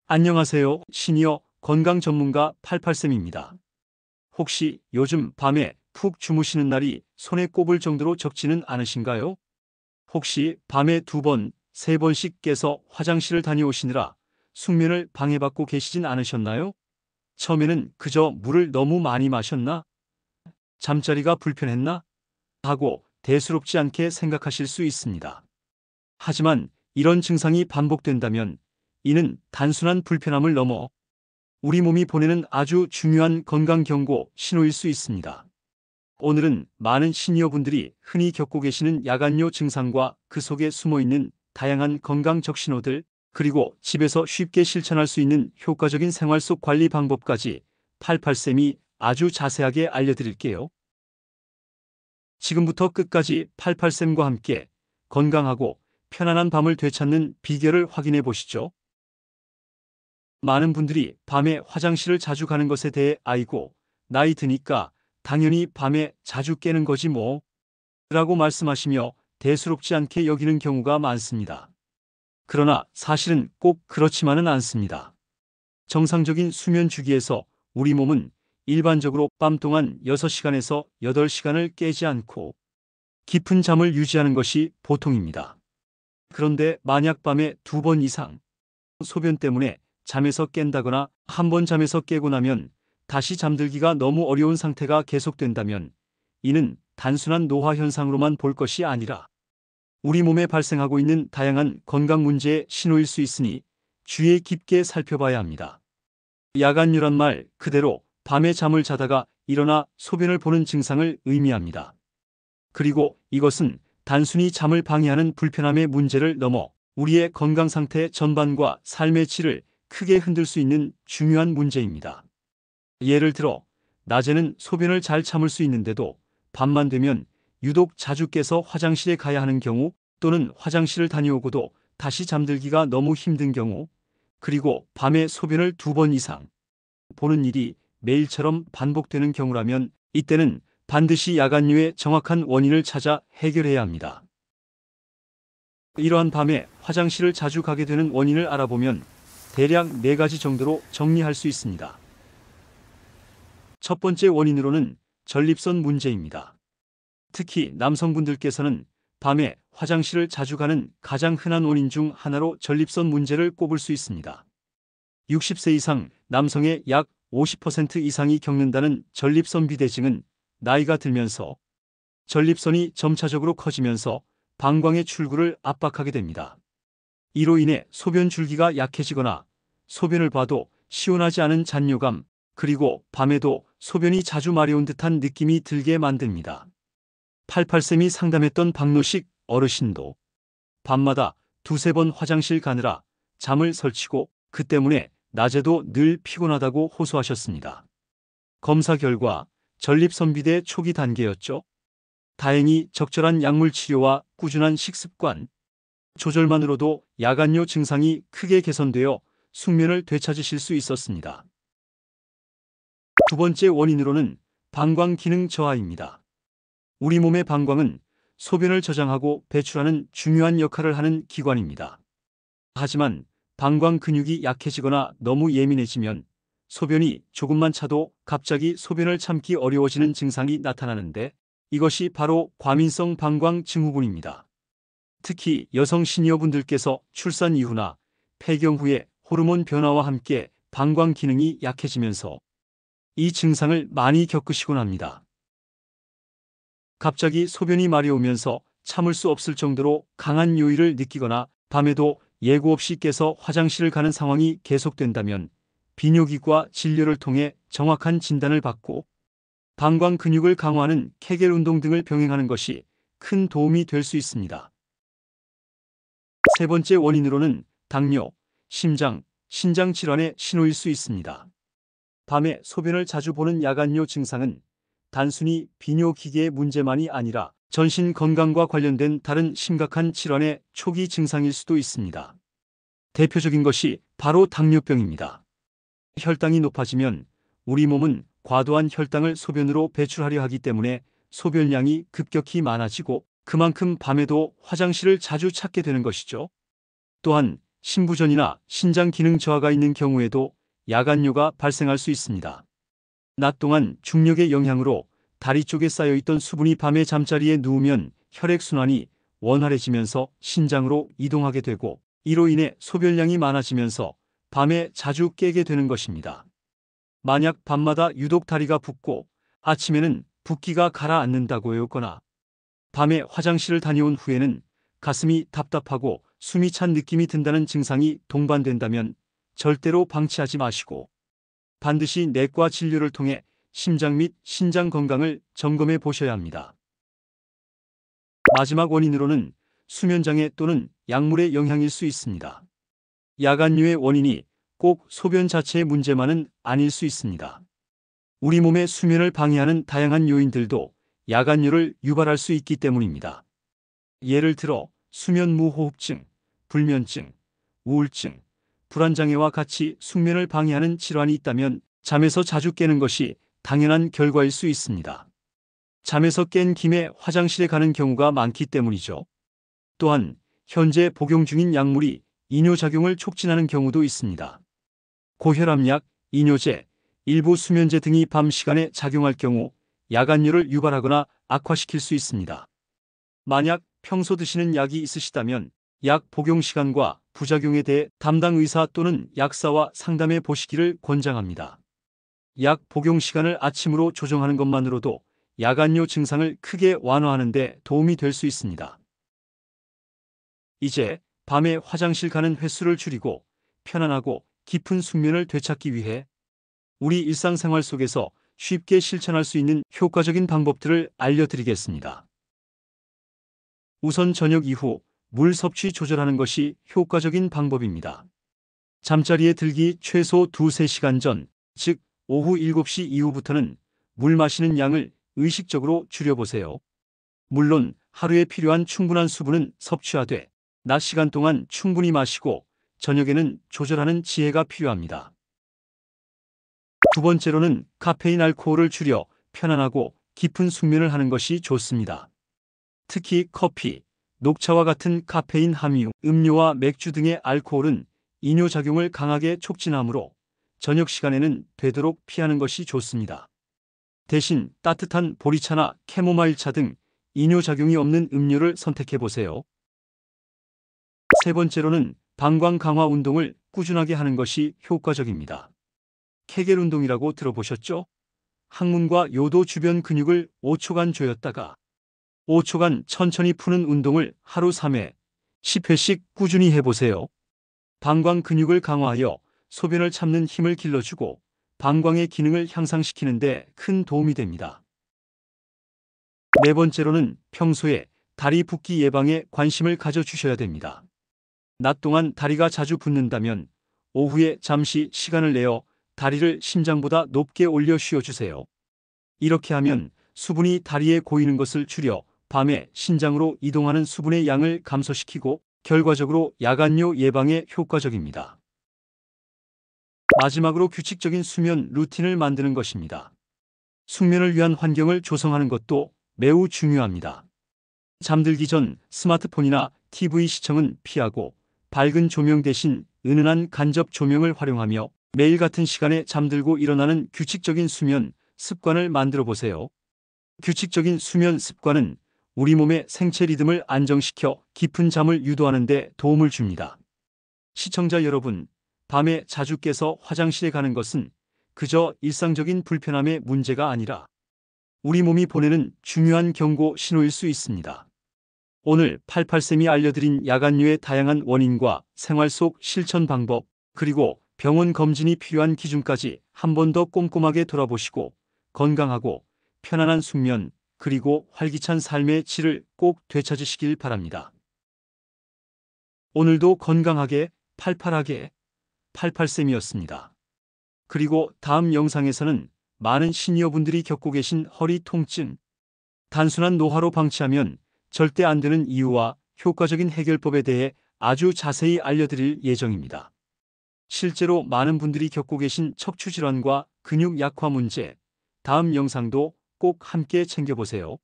안녕하세요. 시니어 건강 전문가 88쌤입니다. 혹시 요즘 밤에 푹 주무시는 날이 손에 꼽을 정도로 적지는 않으신가요? 혹시 밤에 2번, 3번씩 깨서 화장실을 다녀오시느라 숙면을 방해받고 계시진 않으셨나요? 처음에는 그저 물을 너무 많이 마셨나? 잠자리가 불편했나? 하고 대수롭지 않게 생각하실 수 있습니다. 하지만 이런 증상이 반복된다면 이는 단순한 불편함을 넘어 우리 몸이 보내는 아주 중요한 건강 경고 신호일 수 있습니다. 오늘은 많은 시니어분들이 흔히 겪고 계시는 야간요 증상과 그 속에 숨어있는 다양한 건강 적신호들, 그리고 집에서 쉽게 실천할 수 있는 효과적인 생활 속 관리 방법까지 88쌤이 아주 자세하게 알려드릴게요. 지금부터 끝까지 88쌤과 함께 건강하고 편안한 밤을 되찾는 비결을 확인해 보시죠. 많은 분들이 밤에 화장실을 자주 가는 것에 대해 아이고, 나이 드니까 당연히 밤에 자주 깨는 거지 뭐 라고 말씀하시며 대수롭지 않게 여기는 경우가 많습니다. 그러나 사실은 꼭 그렇지만은 않습니다. 정상적인 수면 주기에서 우리 몸은 일반적으로 밤 동안 6시간에서 8시간을 깨지 않고 깊은 잠을 유지하는 것이 보통입니다. 그런데 만약 밤에 2번 이상 소변 때문에 잠에서 깬다거나 한 번 잠에서 깨고 나면 다시 잠들기가 너무 어려운 상태가 계속된다면 이는 단순한 노화 현상으로만 볼 것이 아니라 우리 몸에 발생하고 있는 다양한 건강 문제의 신호일 수 있으니 주의 깊게 살펴봐야 합니다. 야간유란 말 그대로 밤에 잠을 자다가 일어나 소변을 보는 증상을 의미합니다. 그리고 이것은 단순히 잠을 방해하는 불편함의 문제를 넘어 우리의 건강 상태 전반과 삶의 질을 크게 흔들 수 있는 중요한 문제입니다. 예를 들어, 낮에는 소변을 잘 참을 수 있는데도 밤만 되면 유독 자주 깨서 화장실에 가야 하는 경우, 또는 화장실을 다녀오고도 다시 잠들기가 너무 힘든 경우, 그리고 밤에 소변을 2번 이상 보는 일이 매일처럼 반복되는 경우라면 이때는 반드시 야간유의 정확한 원인을 찾아 해결해야 합니다. 이러한 밤에 화장실을 자주 가게 되는 원인을 알아보면 대략 4가지 정도로 정리할 수 있습니다. 첫 번째 원인으로는 전립선 문제입니다. 특히 남성분들께서는 밤에 화장실을 자주 가는 가장 흔한 원인 중 하나로 전립선 문제를 꼽을 수 있습니다. 60세 이상 남성의 약 50% 이상이 겪는다는 전립선 비대증은 나이가 들면서 전립선이 점차적으로 커지면서 방광의 출구를 압박하게 됩니다. 이로 인해 소변 줄기가 약해지거나 소변을 봐도 시원하지 않은 잔뇨감, 그리고 밤에도 소변이 자주 마려운 듯한 느낌이 들게 만듭니다. 88쌤이 상담했던 박노식 어르신도 밤마다 2~3번 화장실 가느라 잠을 설치고 그 때문에 낮에도 늘 피곤하다고 호소하셨습니다. 검사 결과 전립선비대 초기 단계였죠. 다행히 적절한 약물 치료와 꾸준한 식습관 조절만으로도 야간요 증상이 크게 개선되어 숙면을 되찾으실 수 있었습니다. 두 번째 원인으로는 방광 기능 저하입니다. 우리 몸의 방광은 소변을 저장하고 배출하는 중요한 역할을 하는 기관입니다. 하지만 방광 근육이 약해지거나 너무 예민해지면 소변이 조금만 차도 갑자기 소변을 참기 어려워지는 증상이 나타나는데 이것이 바로 과민성 방광 증후군입니다. 특히 여성 시니어분들께서 출산 이후나 폐경 후에 호르몬 변화와 함께 방광 기능이 약해지면서 이 증상을 많이 겪으시곤 합니다. 갑자기 소변이 마려우면서 참을 수 없을 정도로 강한 요일을 느끼거나 밤에도 예고 없이 깨서 화장실을 가는 상황이 계속된다면 비뇨기과 진료를 통해 정확한 진단을 받고 방광 근육을 강화하는 케겔 운동 등을 병행하는 것이 큰 도움이 될 수 있습니다. 세 번째 원인으로는 당뇨, 심장, 신장 질환의 신호일 수 있습니다. 밤에 소변을 자주 보는 야간요 증상은 단순히 비뇨기계의 문제만이 아니라 전신 건강과 관련된 다른 심각한 질환의 초기 증상일 수도 있습니다. 대표적인 것이 바로 당뇨병입니다. 혈당이 높아지면 우리 몸은 과도한 혈당을 소변으로 배출하려 하기 때문에 소변량이 급격히 많아지고 그만큼 밤에도 화장실을 자주 찾게 되는 것이죠. 또한 심부전이나 신장 기능 저하가 있는 경우에도 야간뇨가 발생할 수 있습니다. 낮 동안 중력의 영향으로 다리 쪽에 쌓여있던 수분이 밤에 잠자리에 누우면 혈액순환이 원활해지면서 신장으로 이동하게 되고 이로 인해 소변량이 많아지면서 밤에 자주 깨게 되는 것입니다. 만약 밤마다 유독 다리가 붓고 아침에는 붓기가 가라앉는다고 해오거나 밤에 화장실을 다녀온 후에는 가슴이 답답하고 숨이 찬 느낌이 든다는 증상이 동반된다면 절대로 방치하지 마시고 반드시 내과 진료를 통해 심장 및 신장 건강을 점검해 보셔야 합니다. 마지막 원인으로는 수면장애 또는 약물의 영향일 수 있습니다. 야간뇨의 원인이 꼭 소변 자체의 문제만은 아닐 수 있습니다. 우리 몸의 수면을 방해하는 다양한 요인들도 야간뇨를 유발할 수 있기 때문입니다. 예를 들어 수면무호흡증, 불면증, 우울증, 불안장애와 같이 숙면을 방해하는 질환이 있다면 잠에서 자주 깨는 것이 당연한 결과일 수 있습니다. 잠에서 깬 김에 화장실에 가는 경우가 많기 때문이죠. 또한 현재 복용 중인 약물이 이뇨작용을 촉진하는 경우도 있습니다. 고혈압약, 이뇨제, 일부 수면제 등이 밤 시간에 작용할 경우 야간뇨를 유발하거나 악화시킬 수 있습니다. 만약 평소 드시는 약이 있으시다면 약 복용 시간과 부작용에 대해 담당 의사 또는 약사와 상담해 보시기를 권장합니다. 약 복용 시간을 아침으로 조정하는 것만으로도 야간뇨 증상을 크게 완화하는 데 도움이 될 수 있습니다. 이제 밤에 화장실 가는 횟수를 줄이고 편안하고 깊은 숙면을 되찾기 위해 우리 일상생활 속에서 쉽게 실천할 수 있는 효과적인 방법들을 알려드리겠습니다. 우선 저녁 이후 물 섭취 조절하는 것이 효과적인 방법입니다. 잠자리에 들기 최소 2~3시간 전, 즉 오후 7시 이후부터는 물 마시는 양을 의식적으로 줄여보세요. 물론 하루에 필요한 충분한 수분은 섭취하되 낮 시간 동안 충분히 마시고 저녁에는 조절하는 지혜가 필요합니다. 두 번째로는 카페인 알코올을 줄여 편안하고 깊은 숙면을 하는 것이 좋습니다. 특히 커피, 녹차와 같은 카페인 함유, 음료와 맥주 등의 알코올은 이뇨작용을 강하게 촉진하므로 저녁 시간에는 되도록 피하는 것이 좋습니다. 대신 따뜻한 보리차나 캐모마일차 등 이뇨작용이 없는 음료를 선택해보세요. 세 번째로는 방광 강화 운동을 꾸준하게 하는 것이 효과적입니다. 케겔 운동이라고 들어보셨죠? 항문과 요도 주변 근육을 5초간 조였다가 5초간 천천히 푸는 운동을 하루 3회, 10회씩 꾸준히 해보세요. 방광 근육을 강화하여 소변을 참는 힘을 길러주고 방광의 기능을 향상시키는 데 큰 도움이 됩니다. 네 번째로는 평소에 다리 붓기 예방에 관심을 가져주셔야 됩니다. 낮 동안 다리가 자주 붓는다면 오후에 잠시 시간을 내어 다리를 심장보다 높게 올려 쉬어주세요. 이렇게 하면 수분이 다리에 고이는 것을 줄여 밤에 신장으로 이동하는 수분의 양을 감소시키고 결과적으로 야간뇨 예방에 효과적입니다. 마지막으로 규칙적인 수면 루틴을 만드는 것입니다. 숙면을 위한 환경을 조성하는 것도 매우 중요합니다. 잠들기 전 스마트폰이나 TV 시청은 피하고 밝은 조명 대신 은은한 간접 조명을 활용하며 매일 같은 시간에 잠들고 일어나는 규칙적인 수면 습관을 만들어 보세요. 규칙적인 수면 습관은 우리 몸의 생체 리듬을 안정시켜 깊은 잠을 유도하는 데 도움을 줍니다. 시청자 여러분, 밤에 자주 깨서 화장실에 가는 것은 그저 일상적인 불편함의 문제가 아니라 우리 몸이 보내는 중요한 경고 신호일 수 있습니다. 오늘 88쌤이 알려드린 야간뇨의 다양한 원인과 생활 속 실천 방법, 그리고 병원 검진이 필요한 기준까지 한 번 더 꼼꼼하게 돌아보시고 건강하고 편안한 숙면, 그리고 활기찬 삶의 질을 꼭 되찾으시길 바랍니다. 오늘도 건강하게, 팔팔하게, 88쌤이었습니다. 그리고 다음 영상에서는 많은 시니어분들이 겪고 계신 허리 통증, 단순한 노화로 방치하면 절대 안 되는 이유와 효과적인 해결법에 대해 아주 자세히 알려드릴 예정입니다. 실제로 많은 분들이 겪고 계신 척추질환과 근육 약화 문제, 다음 영상도 꼭 함께 챙겨보세요.